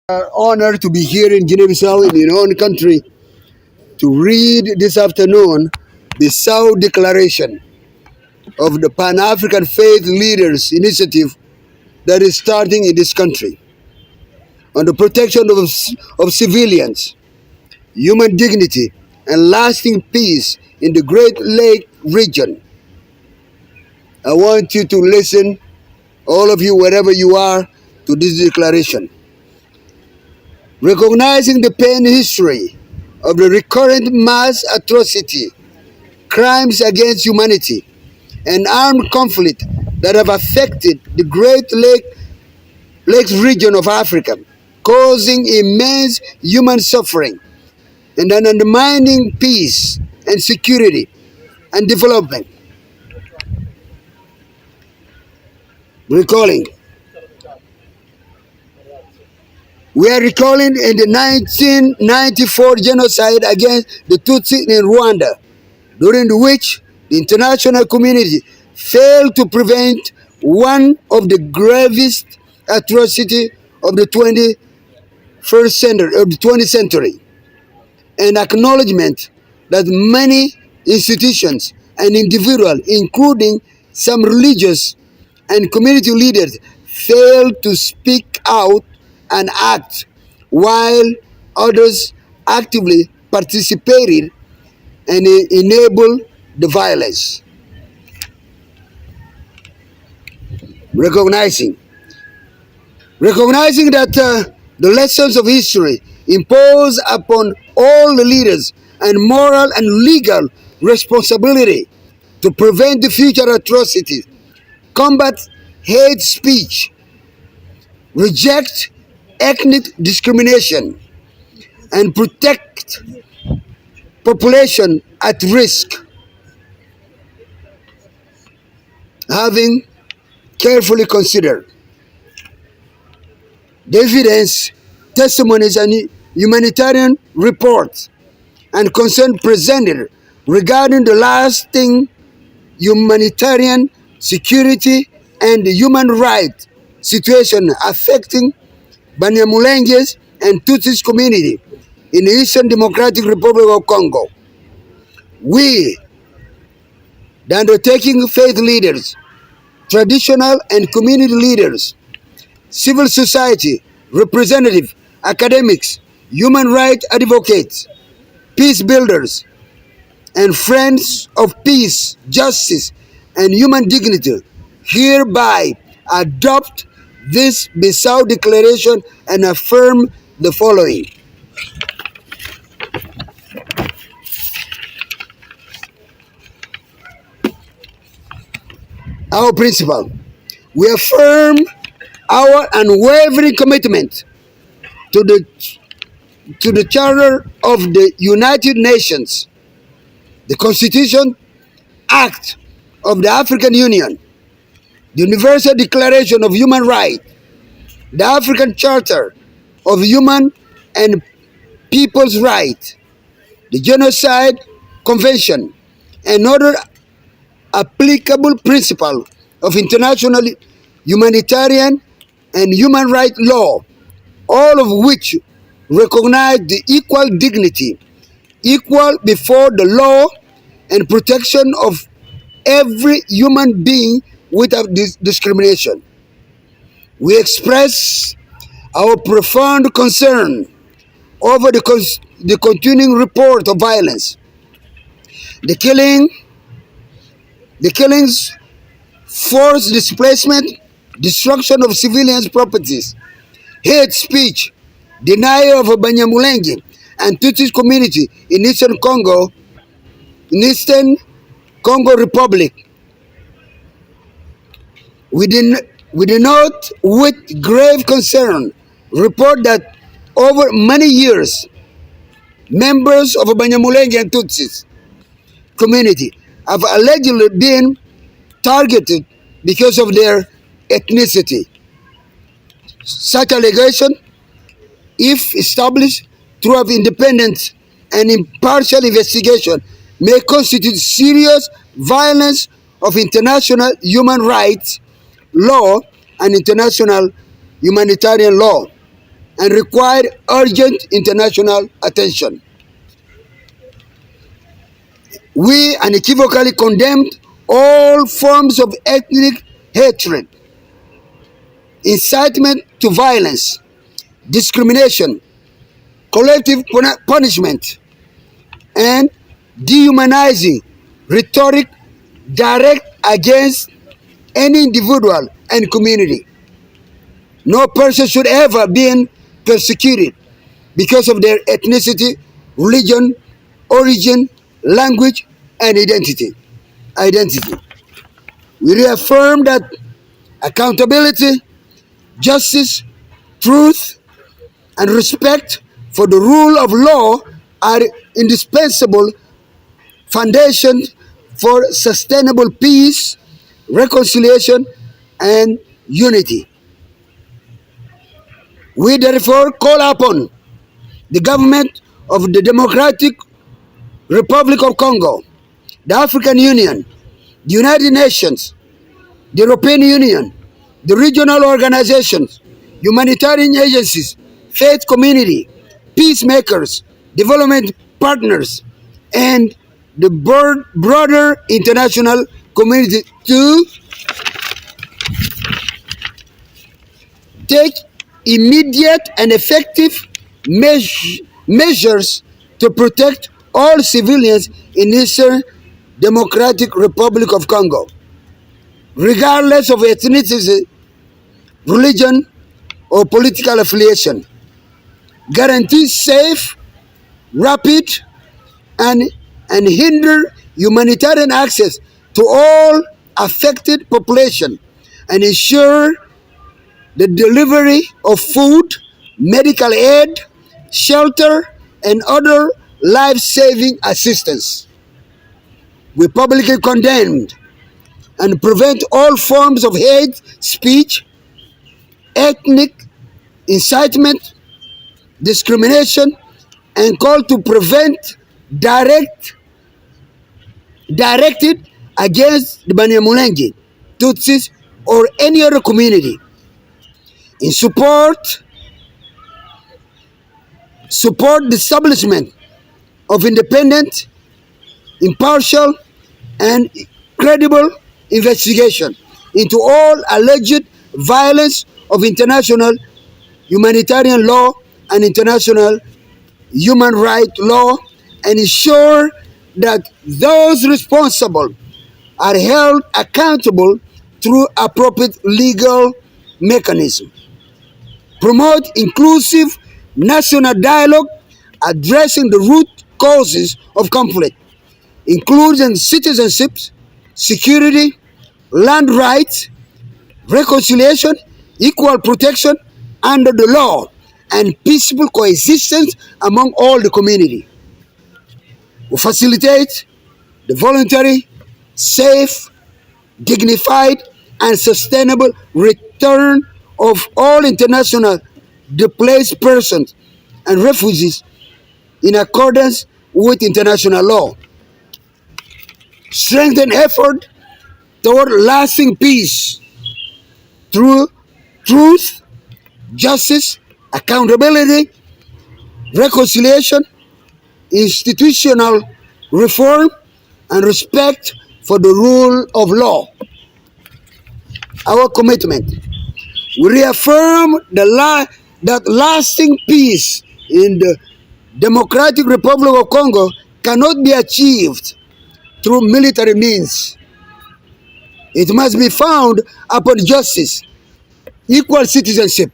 Honored to be here in Guinea-Bissau in your own country to read this afternoon Bissau Declaration of the Pan-African Faith Leaders Initiative that is starting in this country on the protection of civilians, human dignity, and lasting peace in the Great Lake region. I want you to listen, all of you, wherever you are, to this declaration. Recognizing the pain history of the recurrent mass atrocity, crimes against humanity, and armed conflict that have affected the Great Lakes region of Africa, causing immense human suffering and undermining peace and security and development. We are recalling in the 1994 genocide against the Tutsi in Rwanda, during which the international community failed to prevent one of the gravest atrocities of the 20th century, an acknowledgement that many institutions and individuals, including some religious and community leaders, failed to speak out and act, while others actively participated and enabled the violence. Recognizing that the lessons of history impose upon all the leaders and moral and legal responsibility to prevent the future atrocities, combat hate speech, reject ethnic discrimination, and protect population at risk. Having carefully considered the evidence, testimonies, and humanitarian reports and concern presented regarding the lasting humanitarian, security, and human rights situation affecting Banyamulenges and Tutsis community in the Eastern Democratic Republic of Congo. We, the undertaking faith leaders, traditional and community leaders, civil society representatives, academics, human rights advocates, peace builders, and friends of peace, justice, and human dignity hereby adopt this Bissau Declaration and affirm the following. Our principle. We affirm our unwavering commitment to the Charter of the United Nations, the Constitution Act of the African Union, the Universal Declaration of Human Rights, the African Charter of Human and People's Rights, the Genocide Convention, and other applicable principles of international humanitarian and human rights law, all of which recognize the equal dignity, equal before the law, and protection of every human being without discrimination. We express our profound concern over the continuing report of violence, the killings, forced displacement, destruction of civilians' properties, hate speech, denial of Banyamulenge and Tutsi community in Eastern Congo Republic. We denote with grave concern report that over many years, members of Banyamulenge and Tutsis community have allegedly been targeted because of their ethnicity. Such allegation, if established through an independent and impartial investigation, may constitute serious violence of international human rights law and international humanitarian law. and required urgent international attention. We unequivocally condemned all forms of ethnic hatred, incitement to violence, discrimination, collective punishment, and dehumanizing rhetoric direct against any individual and community. No person should ever be persecuted because of their ethnicity, religion, origin, language, and identity. We reaffirm that accountability, justice, truth, and respect for the rule of law are indispensable foundations for sustainable peace, reconciliation, and unity. We therefore call upon the government of the Democratic Republic of Congo, the African Union, the United Nations, the European Union, the regional organizations, humanitarian agencies, faith community, peacemakers, development partners, and the broader international community to take immediate and effective measures to protect all civilians in Eastern Democratic Republic of Congo, regardless of ethnicity, religion, or political affiliation. Guarantee safe, rapid, and hinder humanitarian access to all affected population and ensure the delivery of food, medical aid, shelter, and other life-saving assistance. We publicly condemned and prevent all forms of hate speech, ethnic incitement, discrimination, and call to prevent directed against the Banyamulenge, Tutsis, or any other community. In support the establishment of independent, impartial, and credible investigation into all alleged violence of international humanitarian law and international human rights law, and ensure that those responsible are held accountable through appropriate legal mechanisms. Promote inclusive national dialogue addressing the root causes of conflict, including citizenship, security, land rights, reconciliation, equal protection under the law, and peaceful coexistence among all the community. We facilitate the voluntary, safe, dignified, and sustainable return of all international displaced persons and refugees in accordance with international law. Strengthen effort toward lasting peace through truth, justice, accountability, reconciliation, institutional reform, and respect for the rule of law. Our commitment. We reaffirm that lasting peace in the Democratic Republic of Congo cannot be achieved through military means. It must be found upon justice, equal citizenship,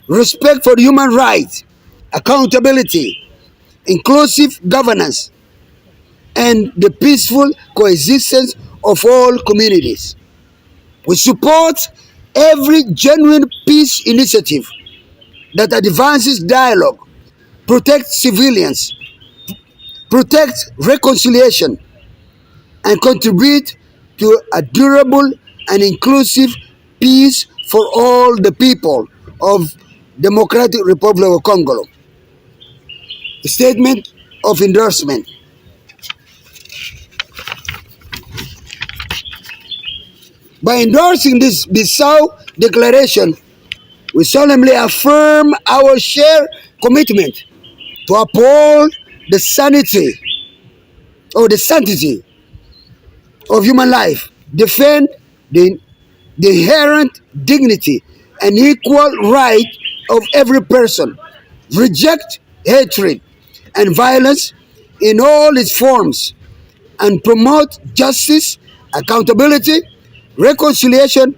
respect for human rights, accountability, inclusive governance, and the peaceful coexistence of all communities. We support every genuine peace initiative that advances dialogue, protects civilians, protects reconciliation, and contribute to a durable and inclusive peace for all the people of Democratic Republic of Congo. Statement of endorsement. By endorsing this Bissau Declaration, We solemnly affirm our shared commitment to uphold the sanctity of human life, defend the, the inherent dignity and equal right of every person, reject hatred and violence in all its forms, and promote justice, accountability, reconciliation,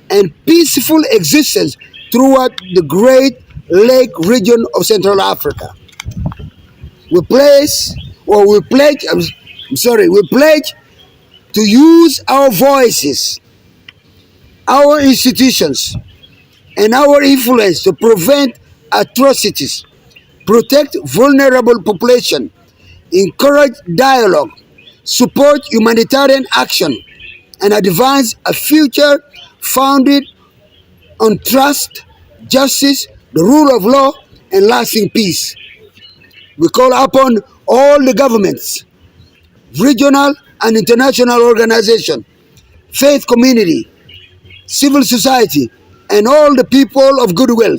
and peaceful existence throughout the Great Lake region of Central Africa. We place, or we pledge, we pledge to use our voices, our institutions, and our influence to prevent atrocities, protect vulnerable population, encourage dialogue, support humanitarian action, and advance a future founded on trust, justice, the rule of law, and lasting peace. We call upon all the governments, regional and international organizations, faith community, civil society, and all the people of goodwill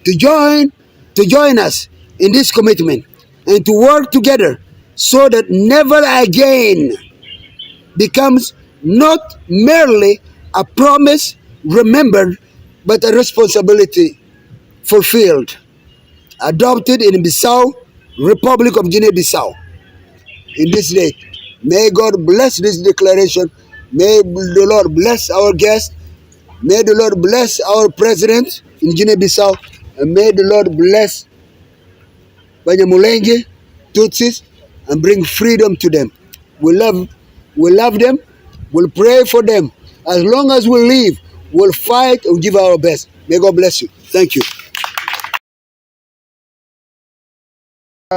to join us in this commitment and to work together so that never again becomes not merely a promise remembered but a responsibility fulfilled. Adopted in Bissau, Republic of Guinea-Bissau. In this day, may God bless this declaration. May the Lord bless our guest. May the Lord bless our president in Guinea-Bissau. And may the Lord bless Banyamulenge, Tutsis, and bring freedom to them. We love them. We'll pray for them. As long as we live, we'll fight and give our best. May God bless you. Thank you.